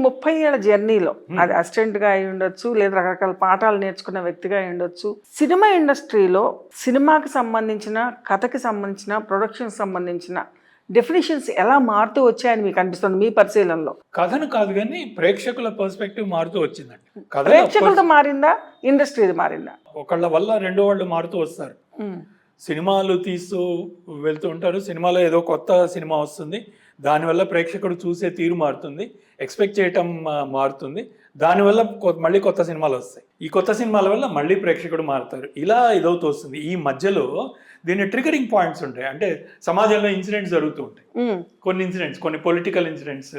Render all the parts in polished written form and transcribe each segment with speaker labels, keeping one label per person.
Speaker 1: 30 ఏళ్ల జర్నీలో అది అసిస్టెంట్గా అయి ఉండొచ్చు, లేదా రకరకాల పాఠాలు నేర్చుకున్న వ్యక్తిగా అయి ఉండొచ్చు, సినిమా ఇండస్ట్రీలో సినిమాకి సంబంధించిన, కథకి సంబంధించిన, ప్రొడక్షన్కి సంబంధించిన డెఫినేషన్స్ ఎలా మారుతూ వచ్చాయని మీకు అనిపిస్తుంది మీ పరిశీలనలో?
Speaker 2: కథను కాదు కానీ ప్రేక్షకుల పర్స్పెక్టివ్ మారుతూ వచ్చిందండి.
Speaker 1: ప్రేక్షకులతో మారిందా, ఇండస్ట్రీ మారిందా?
Speaker 2: ఒకళ్ళ వల్ల రెండో వాళ్ళు మారుతూ వస్తారు. సినిమాలు తీస్తూ వెళ్తూ ఉంటారు, సినిమాలో ఏదో కొత్త సినిమా వస్తుంది, దానివల్ల ప్రేక్షకుడు చూసే తీరు మారుతుంది, ఎక్స్పెక్ట్ చేయటం మారుతుంది, దానివల్ల మళ్ళీ కొత్త సినిమాలు వస్తాయి, ఈ కొత్త సినిమాల వల్ల మళ్ళీ ప్రేక్షకుడు మారుతారు, ఇలా ఇదవుతూ వస్తుంది. ఈ మధ్యలో దీని ట్రిగరింగ్ పాయింట్స్ ఉంటాయి. అంటే సమాజంలో ఇన్సిడెంట్స్ జరుగుతూ ఉంటాయి, కొన్ని ఇన్సిడెంట్స్, కొన్ని పొలిటికల్ ఇన్సిడెంట్స్,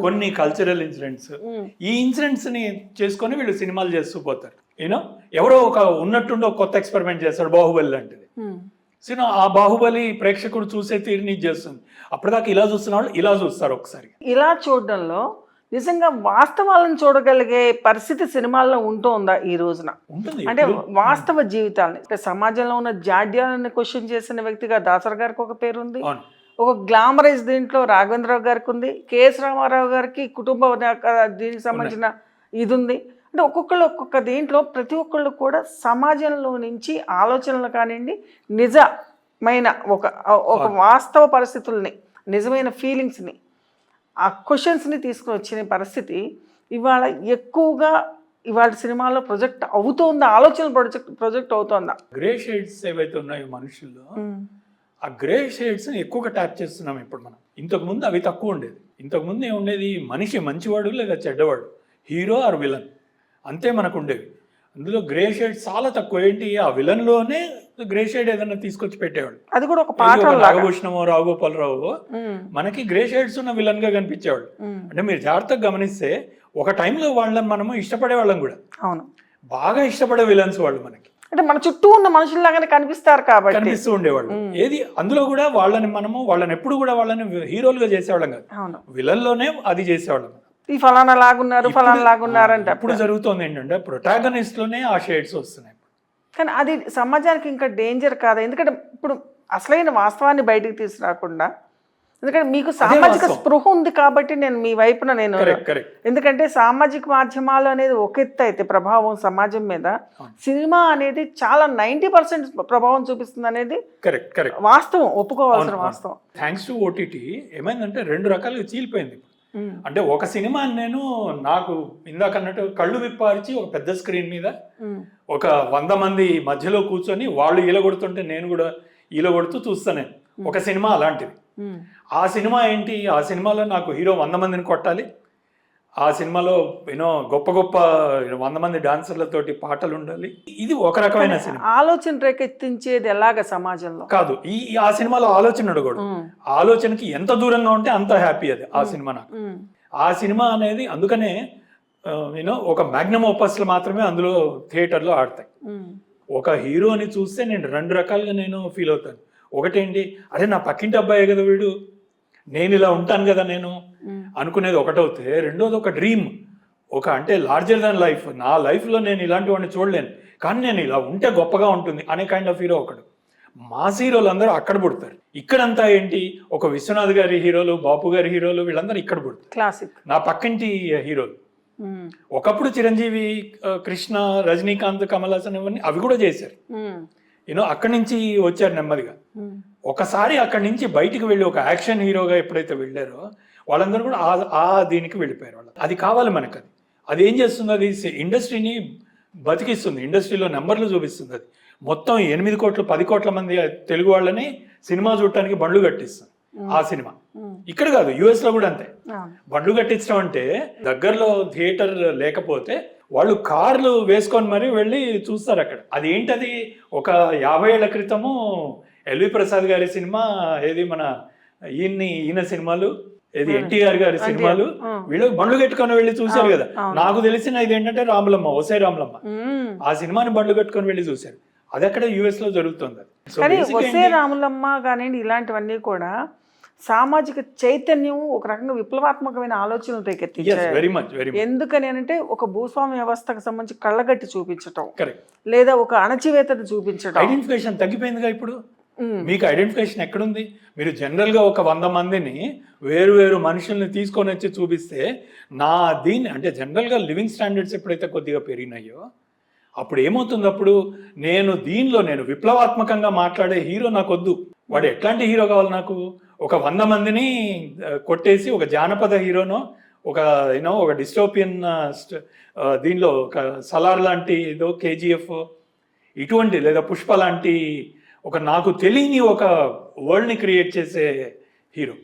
Speaker 2: కొన్ని కల్చరల్ ఇన్సిడెంట్స్. ఈ ఇన్సిడెంట్స్ ని చేసుకొని వీళ్ళు సినిమాలు చేస్తూ పోతారు. యూనో ఎవరో ఒక ఉన్నట్టుండి ఒక కొత్త ఎక్స్పెరిమెంట్ చేస్తాడు, బాహుబలి లాంటిది సినిమా. ఆ బాహుబలి ప్రేక్షకుడు చూసే తీరుని చేస్తుంది. అప్పటిదాకా ఇలా చూస్తున్న వాళ్ళు ఇలా చూస్తారు. ఒకసారి
Speaker 1: ఇలా చూడడంలో నిజంగా వాస్తవాలను చూడగలిగే పరిస్థితి సినిమాల్లో ఉంటుందా ఈ రోజున?
Speaker 2: ఉంటుంది.
Speaker 1: అంటే వాస్తవ జీవితాలని, అంటే సమాజంలో ఉన్న జాడ్యాలను క్వశ్చన్ చేసిన వ్యక్తిగా దాసరి గారికి ఒక పేరు ఉంది, ఒక గ్లామరైజ్ దీంట్లో రాఘవేంద్రరావు గారికి ఉంది, కేఎస్ రామారావు గారికి కుటుంబ దీనికి సంబంధించిన ఇది ఉంది. అంటే ఒక్కొక్కళ్ళు ఒక్కొక్క దీంట్లో ప్రతి ఒక్కళ్ళు కూడా సమాజంలో నుంచి ఆలోచనలు కానివ్వండి, నిజమైన ఒక వాస్తవ పరిస్థితుల్ని, నిజమైన ఫీలింగ్స్ని, ఆ క్వశ్చన్స్ని తీసుకుని వచ్చిన పరిస్థితి ఇవాళ ఎక్కువగా ఇవాళ సినిమాలో ప్రొజెక్ట్ అవుతోందా, ఆలోచన ప్రొజెక్ట్ అవుతోందా?
Speaker 2: గ్రే షేడ్స్ ఏవైతే ఉన్నాయో మనుషుల్లో, ఆ గ్రే షేడ్స్ని ఎక్కువగా ట్యాప్ చేస్తున్నాం ఇప్పుడు మనం. ఇంతకుముందు అవి తక్కువ ఉండేది. ఇంతకుముందు ఏముండేది, మనిషి మంచివాడు లేదా చెడ్డవాడు, హీరో ఆర్ విలన్, అంతే మనకు ఉండేవి. అందులో గ్రే షేడ్ చాలా తక్కువ. ఏంటి, ఆ విలన్లోనే గ్రే షేడ్ ఏదైనా తీసుకొచ్చి పెట్టేవాడు.
Speaker 1: అది కూడా ఒక పాత్ర,
Speaker 2: నాగభూషణమో రాఘోపాలరావు మనకి గ్రే షేడ్స్ ఉన్న విలన్ గా కనిపించేవాడు. అంటే మీరు జాగ్రత్తగా గమనిస్తే ఒక టైంలో వాళ్ళని మనము ఇష్టపడే వాళ్ళం కూడా. అవును, బాగా ఇష్టపడే విలన్స్ వాళ్ళు మనకి.
Speaker 1: అంటే మన చుట్టూ ఉన్న మనుషుల్లాగానే కనిపిస్తారు కాబట్టి
Speaker 2: కనిపిస్తూ ఉండేవాళ్ళు. ఏది అందులో కూడా వాళ్ళని ఎప్పుడు కూడా వాళ్ళని హీరోలుగా చేసేవాళ్ళం కాదు, విలన్లోనే అది చేసేవాళ్ళం.
Speaker 1: ఈ ఫలానా లాగున్నారు, ఫలానా లాగున్నారు అంటే
Speaker 2: ఇప్పుడు జరుగుతుంది ఏంటంటే ప్రొటాగనిస్ట్ లోనే ఆ షేడ్స్ వస్తున్నాయి.
Speaker 1: కానీ అది సమాజానికి ఇంకా డేంజర్ కాదా? ఎందుకంటే ఇప్పుడు అసలైన వాస్తవాన్ని బయటకు తీసుకురాకుండా, ఎందుకంటే మీకు సామాజిక స్పృహ ఉంది కాబట్టి నేను మీ వైపున నేను, ఎందుకంటే సామాజిక మాధ్యమాలు అనేది ఒక ఎత్తు అయితే ప్రభావం సమాజం మీద, సినిమా అనేది చాలా 90% ప్రభావం చూపిస్తుంది అనేది వాస్తవం, ఒప్పుకోవాల్సిన వాస్తవం.
Speaker 2: థ్యాంక్స్ టు ఓటీటీ ఏమైందంటే రెండు రకాలుగా చీలిపోయింది. అంటే ఒక సినిమా నేను నాకు ఇందాక అన్నట్టు కళ్ళు విప్పార్చి ఒక పెద్ద స్క్రీన్ మీద ఒక 100 మంది మధ్యలో కూర్చొని వాళ్ళు ఈలగొడుతుంటే నేను కూడా ఈలగొడుతూ చూస్తాను. ఒక సినిమా అలాంటిది. ఆ సినిమా ఏంటి, ఆ సినిమాలో నాకు హీరో 100 మందిని కొట్టాలి, ఆ సినిమాలో గొప్ప గొప్ప 100 మంది డాన్సర్లతోటి పాటలు ఉండాలి. ఇది ఒక రకమైన సినిమా.
Speaker 1: ఆలోచన రేకెత్తించేది ఎలాగ సమాజంలో కాదు.
Speaker 2: ఆ సినిమాలో ఆలోచన అడగడు, ఆలోచనకి ఎంత దూరంగా ఉంటే అంత హ్యాపీ అది ఆ సినిమా నాకు. ఆ సినిమా అనేది అందుకనే ఒక మ్యాగ్నమ్ ఓపస్లు మాత్రమే అందులో థియేటర్లో ఆడతాయి. ఒక హీరోని చూస్తే నేను రెండు రకాలుగా నేను ఫీల్ అవుతాను. ఒకటేంటి, అరే నా పక్కింటి అబ్బాయే కదా వీడు, నేను ఇలా ఉంటాను కదా నేను అనుకునేది ఒకటవుతే, రెండోది ఒక డ్రీమ్, అంటే లార్జర్ దాన్ లైఫ్, నా లైఫ్లో నేను ఇలాంటి వాడిని చూడలేను కానీ నేను ఇలా ఉంటే గొప్పగా ఉంటుంది అనే కైండ్ ఆఫ్ హీరో ఒకడు. మాస్ హీరోలు అందరూ అక్కడ పుడతారు. ఇక్కడంతా ఏంటి, ఒక విశ్వనాథ్ గారి హీరోలు, బాపు గారి హీరోలు, వీళ్ళందరూ ఇక్కడ పుడతారు, క్లాసిక్ నా పక్కింటి హీరోలు. ఒకప్పుడు చిరంజీవి, కృష్ణ, రజనీకాంత్, కమల్ హాసన్ ఇవన్నీ అవి కూడా చేశారు. అక్కడి నుంచి వచ్చారు నెమ్మదిగా. ఒకసారి అక్కడి నుంచి బయటికి వెళ్ళి ఒక యాక్షన్ హీరోగా ఎప్పుడైతే వెళ్ళారో వాళ్ళందరూ కూడా ఆ దీనికి వెళ్ళిపోయారు. వాళ్ళు అది కావాలి మనకు. అది ఏం చేస్తుంది, అది ఇండస్ట్రీని బతికిస్తుంది, ఇండస్ట్రీలో నెంబర్లు చూపిస్తుంది. అది మొత్తం 8 కోట్లు 10 కోట్ల మంది తెలుగు వాళ్ళని సినిమా చూడటానికి బండ్లు కట్టిస్తుంది ఆ సినిమా. ఇక్కడ కాదు, US లో కూడా అంతే. బండ్లు కట్టించడం అంటే దగ్గరలో థియేటర్ లేకపోతే వాళ్ళు కార్లు వేసుకొని మరీ వెళ్ళి చూస్తారు అక్కడ. అది ఏంటది, ఒక 50 ఏళ్ల క్రితము ఎల్వి ప్రసాద్ గారి సినిమా, ఏది మన ఈయన సినిమాలు, ఏది ఎన్టీఆర్ గారి సినిమాలు, వీళ్ళు బండ్లు కట్టుకొని వెళ్ళి చూశారు కదా. నాకు తెలిసిన ఇది ఏంటంటే రాములమ్మ, ఒసే రాములమ్మ, ఆ సినిమాని బండ్లు కట్టుకొని వెళ్ళి చూశారు. అది అక్కడ US లో జరుగుతుంది.
Speaker 1: కానీ ఒసే రాములమ్మ కానివ్వండి, ఇలాంటివన్నీ కూడా సామాజిక చైతన్యం, ఒక రకంగా విప్లవాత్మకమైన ఆలోచనలు రేకెత్తించాయి. ఎందుకని అంటే ఒక భూస్వామ్య వ్యవస్థకు సంబంధించి కళ్ళగట్టి చూపించటం, లేదా ఒక అణచివేతను చూపించటం.
Speaker 2: ఐడెంటిఫికేషన్ తగ్గిపోయిందిగా ఇప్పుడు. మీకు ఐడెంటిఫికేషన్ ఎక్కడుంది? మీరు జనరల్గా ఒక 100 మందిని వేరు మనుషుల్ని తీసుకొని వచ్చి చూపిస్తే దీన్ని అంటే జనరల్గా లివింగ్ స్టాండర్డ్స్ ఎప్పుడైతే కొద్దిగా పెరిగినాయో అప్పుడు ఏమవుతుంది? అప్పుడు నేను విప్లవాత్మకంగా మాట్లాడే హీరో నాకు వద్దు. వాడు ఎట్లాంటి హీరో కావాలి నాకు? ఒక 100 మందిని కొట్టేసి ఒక జానపద హీరోనో ఒక డిస్టోపియన్ దీనిలో ఒక సలార్ లాంటి ఏదో కేజీఎఫ్ ఇటువంటి లేదా పుష్ప లాంటి నాకు తెలియని ఒక వరల్డ్ని క్రియేట్ చేసే హీరో.